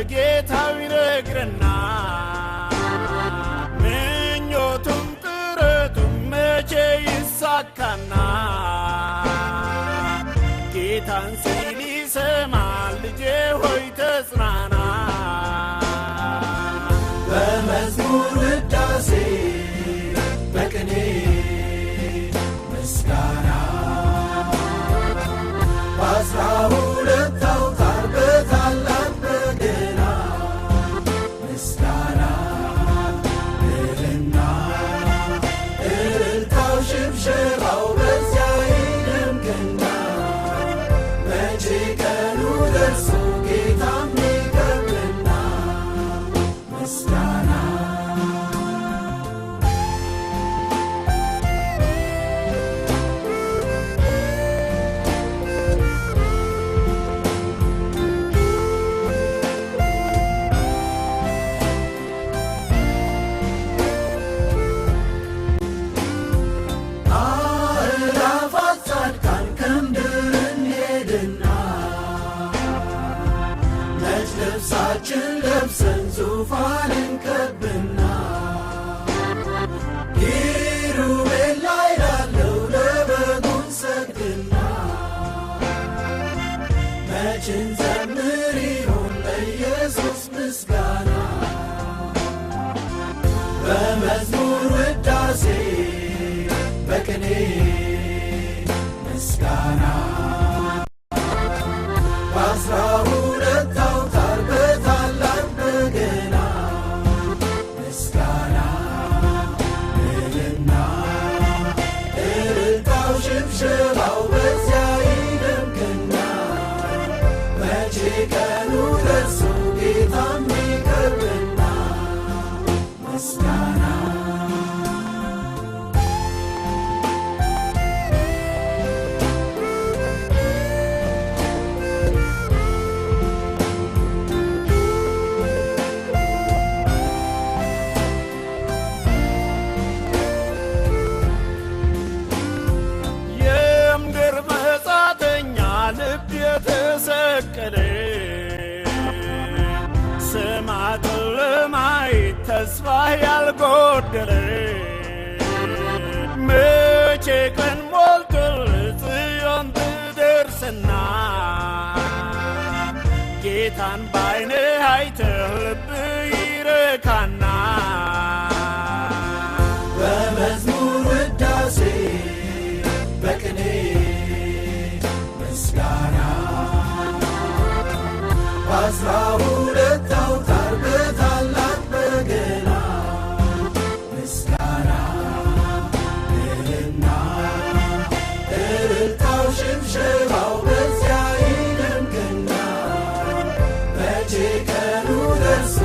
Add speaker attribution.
Speaker 1: ለጌታው ይነግረና ምኞቱም ጥረቱም መቼ ይሳካና ጌታን ሲል ይሰማል ልጄ ሆይ ተጽናና
Speaker 2: በመዝሙር ውዳሴ በቅኔ ምስጋና በአስራ ሁለት አውታር በታላቅ በገና ምስጋና እልልና እልልታው ሽብሸባው በዚያ ይደምቅና መቼ ቀኑ ደርሶ ጌታም ይቀርብና ምስጋና ልብሳችን ለብሰን ዙፋንን ከብና ኪሩቤል ላይ ላለው ለበጉን ሰግድና መች እንዘምር ይሆን ለኢየሱስ ምስጋና በመዝሙር ውዳሴ በቅኔ ምስጋና በአስራ ሁለት አውታር በታላቅ በገና ምስጋና እልልና እልልታው ሽብሸባው በዚያ ይደምቅና መቼ ቀኑ ደርሶ ጌታም ይቀርብና ምስጋና የተሰቀለ ሰማዕትን ለማየት ተስፋ ያልጎደለ መቼ ቀን ሞልቶ ጽዮን ትደርስና ጌታን ባይንህ አይተህ ልብህ ይረካና በመዝሙር ውዳሴ በቅኔ ምስጋና በአስራ ሁለት አውታር በታላቅ በገና ምስጋና እልልና እልልታው ሽብሸባው በዚያ ይደምቅና መቼ ቀኑ ደርሶ